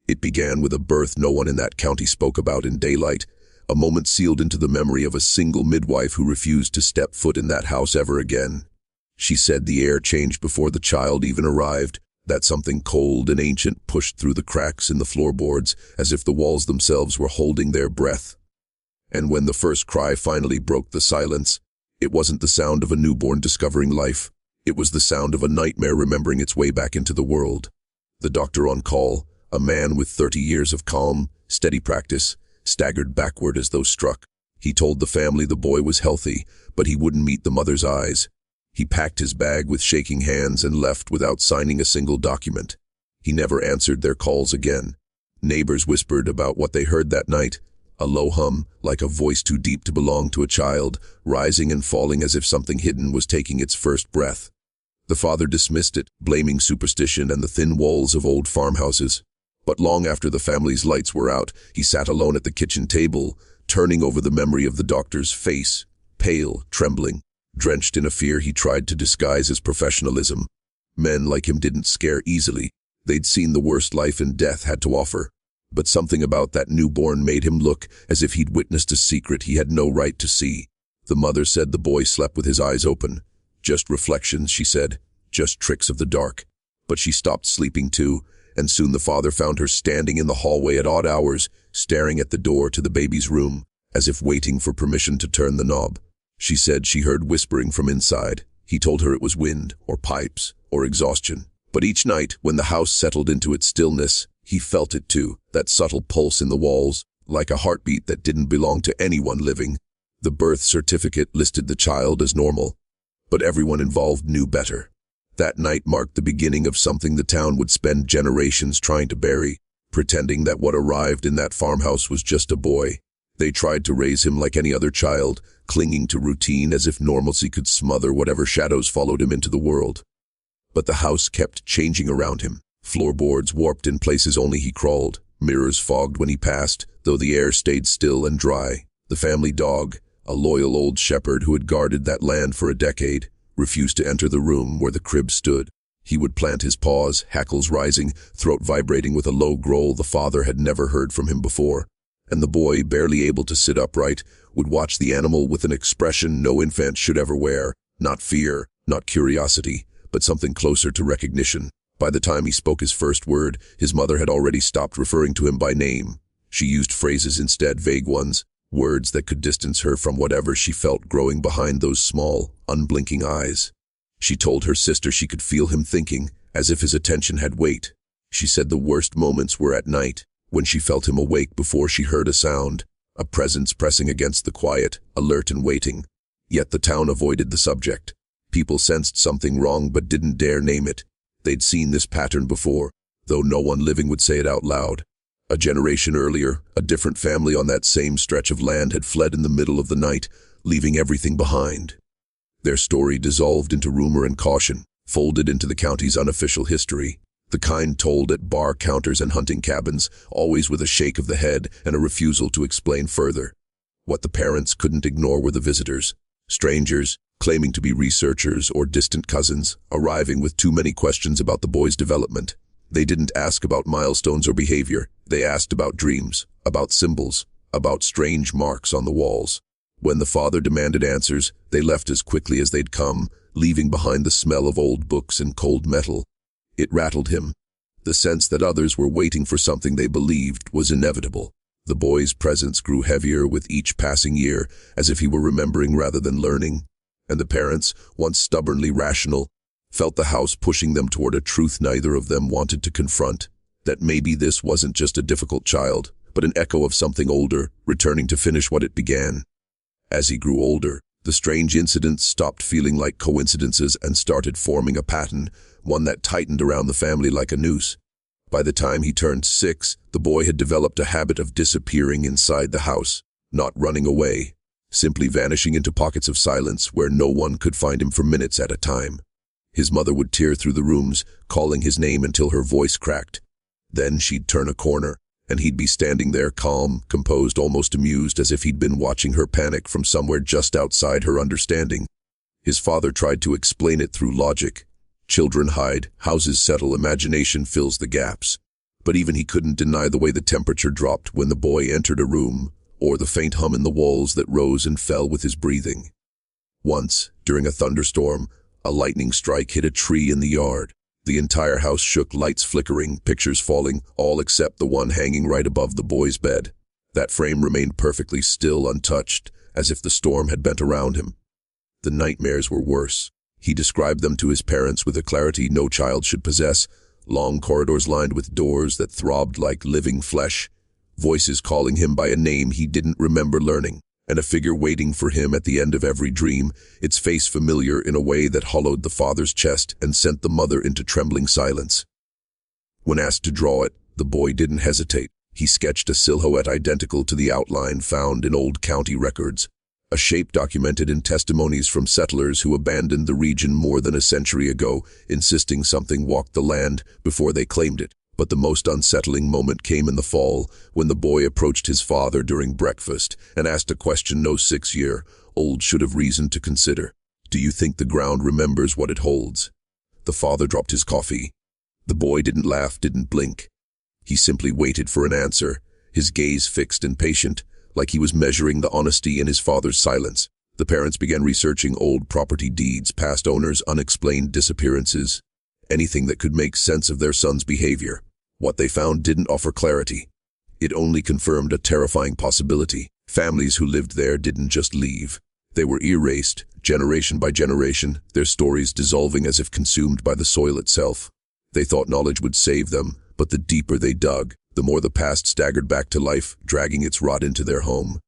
It began with a birth no one in that county spoke about in daylight, a moment sealed into the memory of a single midwife who refused to step foot in that house ever again. She said the air changed before the child even arrived, that something cold and ancient pushed through the cracks in the floorboards as if the walls themselves were holding their breath. And when the first cry finally broke the silence, it wasn't the sound of a newborn discovering life. It was the sound of a nightmare remembering its way back into the world. The doctor on call, a man with 30 years of calm, steady practice, staggered backward as though struck. He told the family the boy was healthy, but he wouldn't meet the mother's eyes. He packed his bag with shaking hands and left without signing a single document. He never answered their calls again. Neighbors whispered about what they heard that night, a low hum, like a voice too deep to belong to a child, rising and falling as if something hidden was taking its first breath. The father dismissed it, blaming superstition and the thin walls of old farmhouses. But long after the family's lights were out, he sat alone at the kitchen table, turning over the memory of the doctor's face, pale, trembling. Drenched in a fear he tried to disguise as professionalism. Men like him didn't scare easily. They'd seen the worst life and death had to offer. But something about that newborn made him look as if he'd witnessed a secret he had no right to see. The mother said the boy slept with his eyes open. Just reflections, she said. Just tricks of the dark. But she stopped sleeping too, and soon the father found her standing in the hallway at odd hours, staring at the door to the baby's room, as if waiting for permission to turn the knob. She said she heard whispering from inside. He told her it was wind, or pipes, or exhaustion. But each night, when the house settled into its stillness, he felt it too, that subtle pulse in the walls, like a heartbeat that didn't belong to anyone living. The birth certificate listed the child as normal, but everyone involved knew better. That night marked the beginning of something the town would spend generations trying to bury, pretending that what arrived in that farmhouse was just a boy. They tried to raise him like any other child, clinging to routine as if normalcy could smother whatever shadows followed him into the world. But the house kept changing around him. Floorboards warped in places only he crawled, mirrors fogged when he passed, though the air stayed still and dry. The family dog, a loyal old shepherd who had guarded that land for a decade, refused to enter the room where the crib stood. He would plant his paws, hackles rising, throat vibrating with a low growl the father had never heard from him before. And the boy, barely able to sit upright, would watch the animal with an expression no infant should ever wear, not fear, not curiosity, but something closer to recognition. By the time he spoke his first word, his mother had already stopped referring to him by name. She used phrases instead, vague ones, words that could distance her from whatever she felt growing behind those small, unblinking eyes. She told her sister she could feel him thinking, as if his attention had weight. She said the worst moments were at night, when she felt him awake before she heard a sound, a presence pressing against the quiet, alert and waiting. Yet the town avoided the subject. People sensed something wrong but didn't dare name it. They'd seen this pattern before, though no one living would say it out loud. A generation earlier, a different family on that same stretch of land had fled in the middle of the night, leaving everything behind. Their story dissolved into rumor and caution, folded into the county's unofficial history. The kind told at bar counters and hunting cabins, always with a shake of the head and a refusal to explain further. What the parents couldn't ignore were the visitors, strangers, claiming to be researchers or distant cousins, arriving with too many questions about the boy's development. They didn't ask about milestones or behavior. They asked about dreams, about symbols, about strange marks on the walls. When the father demanded answers, they left as quickly as they'd come, leaving behind the smell of old books and cold metal. It rattled him. The sense that others were waiting for something they believed was inevitable. The boy's presence grew heavier with each passing year, as if he were remembering rather than learning. And the parents, once stubbornly rational, felt the house pushing them toward a truth neither of them wanted to confront, that maybe this wasn't just a difficult child, but an echo of something older, returning to finish what it began. As he grew older, the strange incidents stopped feeling like coincidences and started forming a pattern, one that tightened around the family like a noose. By the time he turned 6, the boy had developed a habit of disappearing inside the house, not running away, simply vanishing into pockets of silence where no one could find him for minutes at a time. His mother would tear through the rooms, calling his name until her voice cracked. Then she'd turn a corner, and he'd be standing there calm, composed, almost amused, as if he'd been watching her panic from somewhere just outside her understanding. His father tried to explain it through logic. Children hide, houses settle, imagination fills the gaps. But even he couldn't deny the way the temperature dropped when the boy entered a room, or the faint hum in the walls that rose and fell with his breathing. Once, during a thunderstorm, a lightning strike hit a tree in the yard. The entire house shook, lights flickering, pictures falling, all except the one hanging right above the boy's bed. That frame remained perfectly still, untouched, as if the storm had bent around him. The nightmares were worse. He described them to his parents with a clarity no child should possess. Long corridors lined with doors that throbbed like living flesh, voices calling him by a name he didn't remember learning, and a figure waiting for him at the end of every dream, its face familiar in a way that hollowed the father's chest and sent the mother into trembling silence. When asked to draw it, the boy didn't hesitate. He sketched a silhouette identical to the outline found in old county records, a shape documented in testimonies from settlers who abandoned the region more than a century ago, insisting something walked the land before they claimed it. But the most unsettling moment came in the fall, when the boy approached his father during breakfast and asked a question no 6-year-old should have reason to consider. "Do you think the ground remembers what it holds?" The father dropped his coffee. The boy didn't laugh, didn't blink. He simply waited for an answer, his gaze fixed and patient, like he was measuring the honesty in his father's silence. The parents began researching old property deeds, past owners, unexplained disappearances, anything that could make sense of their son's behavior. What they found didn't offer clarity. It only confirmed a terrifying possibility. Families who lived there didn't just leave. They were erased, generation by generation, their stories dissolving as if consumed by the soil itself. They thought knowledge would save them, but the deeper they dug, the more the past staggered back to life, dragging its rot into their home.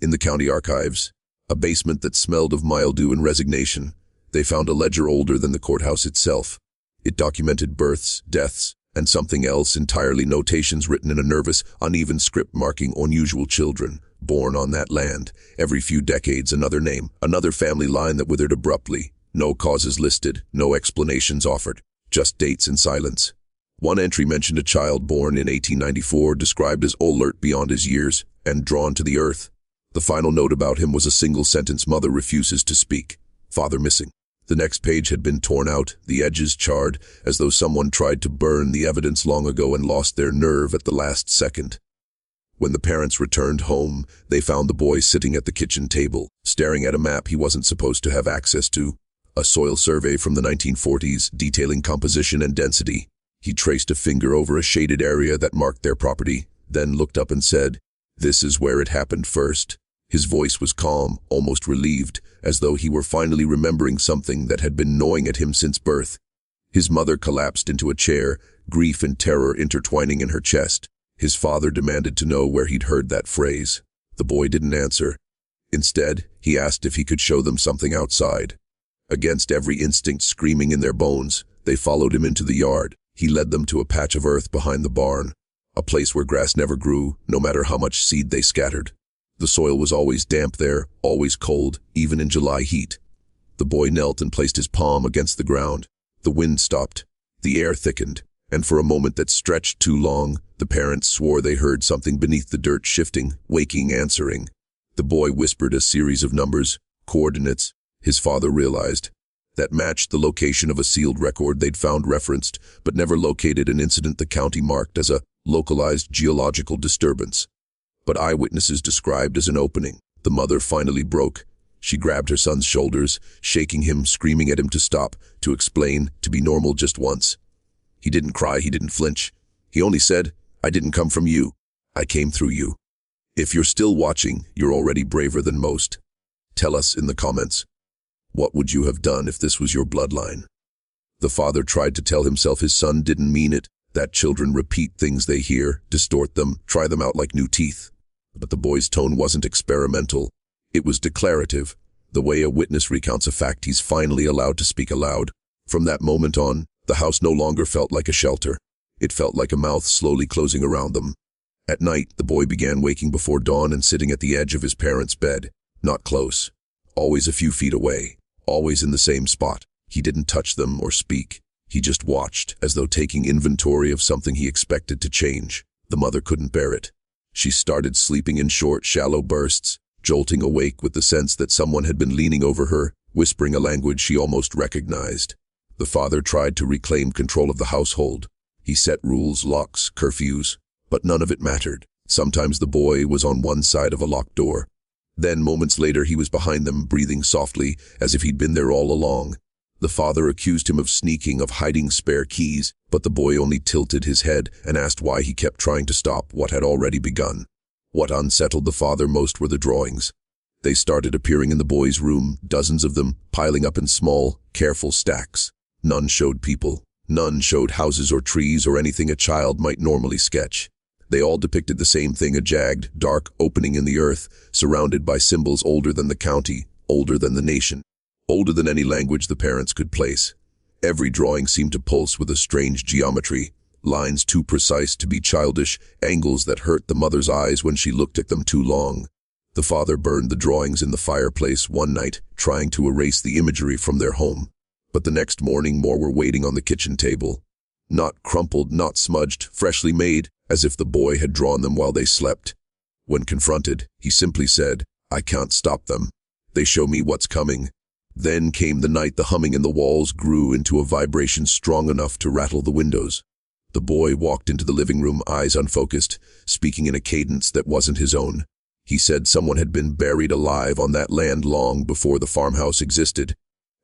In the county archives, a basement that smelled of mildew and resignation, they found a ledger older than the courthouse itself. It documented births, deaths, and something else entirely, notations written in a nervous, uneven script marking unusual children, born on that land. Every few decades, another name, another family line that withered abruptly. No causes listed, no explanations offered, just dates and silence. One entry mentioned a child born in 1894, described as alert beyond his years and drawn to the earth. The final note about him was a single sentence: "Mother refuses to speak. Father missing." The next page had been torn out, the edges charred, as though someone tried to burn the evidence long ago and lost their nerve at the last second. When the parents returned home, they found the boy sitting at the kitchen table, staring at a map he wasn't supposed to have access to, a soil survey from the 1940s detailing composition and density. He traced a finger over a shaded area that marked their property, then looked up and said, "This is where it happened first." His voice was calm, almost relieved, as though he were finally remembering something that had been gnawing at him since birth. His mother collapsed into a chair, grief and terror intertwining in her chest. His father demanded to know where he'd heard that phrase. The boy didn't answer. Instead, he asked if he could show them something outside. Against every instinct screaming in their bones, they followed him into the yard. He led them to a patch of earth behind the barn, a place where grass never grew, no matter how much seed they scattered. The soil was always damp there, always cold, even in July heat. The boy knelt and placed his palm against the ground. The wind stopped. The air thickened, and for a moment that stretched too long, the parents swore they heard something beneath the dirt shifting, waking, answering. The boy whispered a series of numbers, coordinates, his father realized, that matched the location of a sealed record they'd found referenced, but never located an incident the county marked as a localized geological disturbance. But eyewitnesses described as an opening. The mother finally broke. She grabbed her son's shoulders, shaking him, screaming at him to stop, to explain, to be normal just once. He didn't cry, he didn't flinch. He only said, "I didn't come from you. I came through you." If you're still watching, you're already braver than most. Tell us in the comments. What would you have done if this was your bloodline? The father tried to tell himself his son didn't mean it, that children repeat things they hear, distort them, try them out like new teeth. But the boy's tone wasn't experimental. It was declarative, the way a witness recounts a fact he's finally allowed to speak aloud. From that moment on, the house no longer felt like a shelter. It felt like a mouth slowly closing around them. At night, the boy began waking before dawn and sitting at the edge of his parents' bed. Not close. Always a few feet away. Always in the same spot. He didn't touch them or speak. He just watched, as though taking inventory of something he expected to change. The mother couldn't bear it. She started sleeping in short, shallow bursts, jolting awake with the sense that someone had been leaning over her, whispering a language she almost recognized. The father tried to reclaim control of the household. He set rules, locks, curfews, but none of it mattered. Sometimes the boy was on one side of a locked door. Then, moments later, he was behind them, breathing softly, as if he'd been there all along. The father accused him of sneaking, of hiding spare keys, but the boy only tilted his head and asked why he kept trying to stop what had already begun. What unsettled the father most were the drawings. They started appearing in the boy's room, dozens of them, piling up in small, careful stacks. None showed people. None showed houses or trees or anything a child might normally sketch. They all depicted the same thing, a jagged, dark opening in the earth, surrounded by symbols older than the county, older than the nation, older than any language the parents could place. Every drawing seemed to pulse with a strange geometry, lines too precise to be childish, angles that hurt the mother's eyes when she looked at them too long. The father burned the drawings in the fireplace one night, trying to erase the imagery from their home. But the next morning more were waiting on the kitchen table. Not crumpled, not smudged, freshly made, as if the boy had drawn them while they slept. When confronted, he simply said, "I can't stop them. They show me what's coming." Then came the night the humming in the walls grew into a vibration strong enough to rattle the windows. The boy walked into the living room, eyes unfocused, speaking in a cadence that wasn't his own. He said someone had been buried alive on that land long before the farmhouse existed,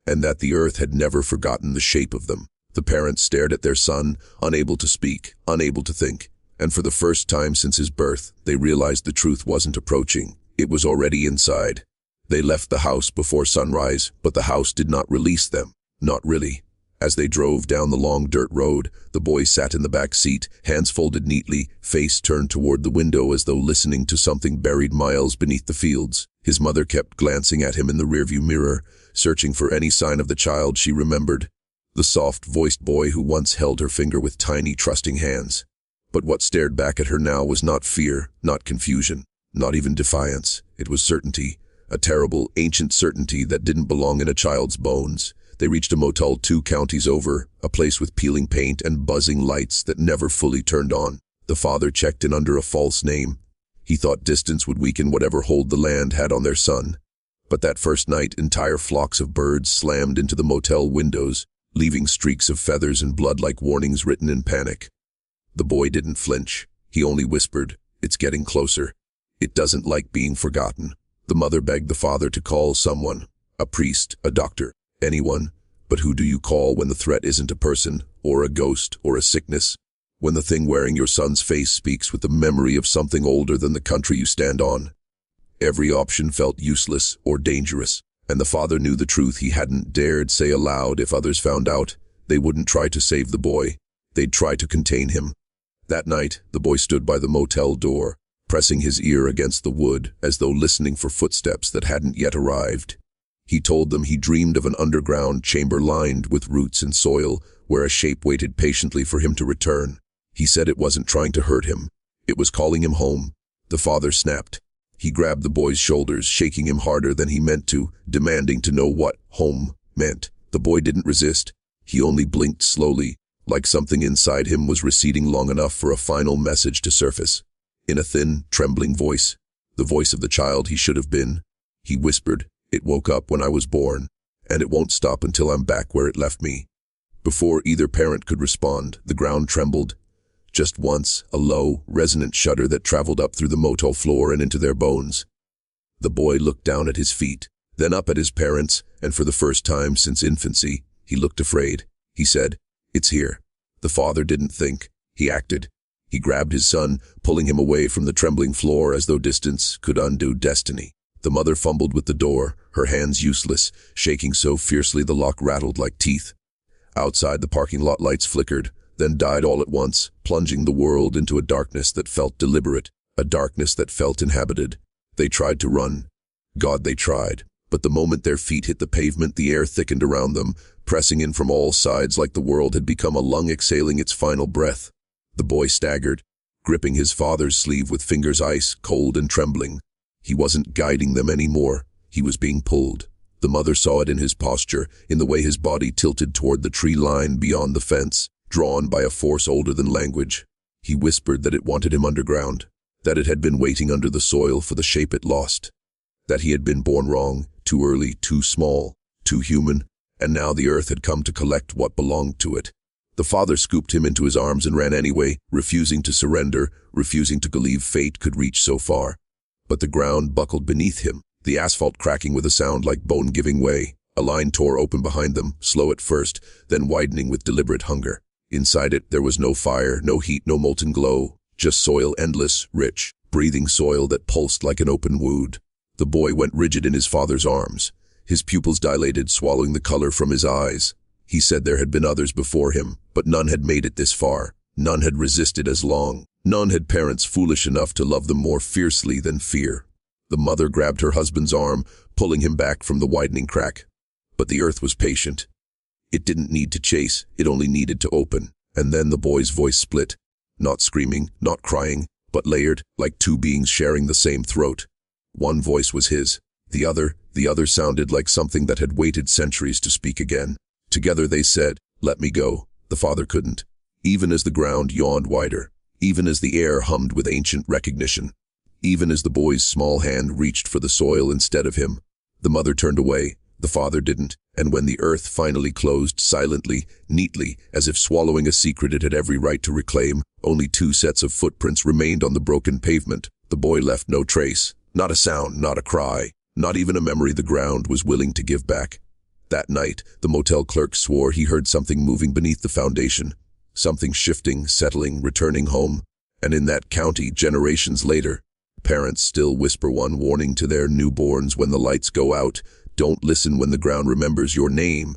and that the earth had never forgotten the shape of them. The parents stared at their son, unable to speak, unable to think. And for the first time since his birth, they realized the truth wasn't approaching. It was already inside. They left the house before sunrise, but the house did not release them. Not really. As they drove down the long dirt road, the boy sat in the back seat, hands folded neatly, face turned toward the window as though listening to something buried miles beneath the fields. His mother kept glancing at him in the rearview mirror, searching for any sign of the child she remembered. The soft-voiced boy who once held her finger with tiny, trusting hands. But what stared back at her now was not fear, not confusion, not even defiance. It was certainty, a terrible, ancient certainty that didn't belong in a child's bones. They reached a motel 2 counties over, a place with peeling paint and buzzing lights that never fully turned on. The father checked in under a false name. He thought distance would weaken whatever hold the land had on their son. But that first night, entire flocks of birds slammed into the motel windows, leaving streaks of feathers and blood like warnings written in panic. The boy didn't flinch. He only whispered, "It's getting closer. It doesn't like being forgotten." The mother begged the father to call someone, a priest, a doctor, anyone. But who do you call when the threat isn't a person, or a ghost, or a sickness? When the thing wearing your son's face speaks with the memory of something older than the country you stand on? Every option felt useless or dangerous, and the father knew the truth he hadn't dared say aloud. If others found out, they wouldn't try to save the boy. They'd try to contain him. That night, the boy stood by the motel door, pressing his ear against the wood as though listening for footsteps that hadn't yet arrived. He told them he dreamed of an underground chamber lined with roots and soil where a shape waited patiently for him to return. He said it wasn't trying to hurt him. It was calling him home. The father snapped. He grabbed the boy's shoulders, shaking him harder than he meant to, demanding to know what home meant. The boy didn't resist. He only blinked slowly, like something inside him was receding long enough for a final message to surface. In a thin, trembling voice, the voice of the child he should have been, he whispered, "It woke up when I was born, and it won't stop until I'm back where it left me." Before either parent could respond, the ground trembled. Just once, a low, resonant shudder that traveled up through the motel floor and into their bones. The boy looked down at his feet, then up at his parents, and for the first time since infancy, he looked afraid. He said, "It's here." The father didn't think. He acted. He grabbed his son, pulling him away from the trembling floor as though distance could undo destiny. The mother fumbled with the door, her hands useless, shaking so fiercely the lock rattled like teeth. Outside, the parking lot lights flickered, then died all at once, plunging the world into a darkness that felt deliberate, a darkness that felt inhabited. They tried to run. God, they tried. But the moment their feet hit the pavement, the air thickened around them, pressing in from all sides like the world had become a lung exhaling its final breath. The boy staggered, gripping his father's sleeve with fingers ice, cold and trembling. He wasn't guiding them anymore. He was being pulled. The mother saw it in his posture, in the way his body tilted toward the tree line beyond the fence, drawn by a force older than language. He whispered that it wanted him underground, that it had been waiting under the soil for the shape it lost, that he had been born wrong, too early, too small, too human, and now the earth had come to collect what belonged to it. The father scooped him into his arms and ran anyway, refusing to surrender, refusing to believe fate could reach so far. But the ground buckled beneath him, the asphalt cracking with a sound like bone giving way. A line tore open behind them, slow at first, then widening with deliberate hunger. Inside it, there was no fire, no heat, no molten glow, just soil, endless, rich, breathing soil that pulsed like an open wound. The boy went rigid in his father's arms. His pupils dilated, swallowing the color from his eyes. He said there had been others before him, but none had made it this far. None had resisted as long. None had parents foolish enough to love them more fiercely than fear. The mother grabbed her husband's arm, pulling him back from the widening crack. But the earth was patient. It didn't need to chase, it only needed to open. And then the boy's voice split. Not screaming, not crying, but layered, like two beings sharing the same throat. One voice was his. The other sounded like something that had waited centuries to speak again. Together they said, "Let me go." The father couldn't. Even as the ground yawned wider. Even as the air hummed with ancient recognition. Even as the boy's small hand reached for the soil instead of him. The mother turned away. The father didn't. And when the earth finally closed silently, neatly, as if swallowing a secret it had every right to reclaim, only 2 sets of footprints remained on the broken pavement. The boy left no trace. Not a sound, not a cry. Not even a memory the ground was willing to give back. That night, the motel clerk swore he heard something moving beneath the foundation. Something shifting, settling, returning home. And in that county, generations later, parents still whisper one warning to their newborns when the lights go out. Don't listen when the ground remembers your name.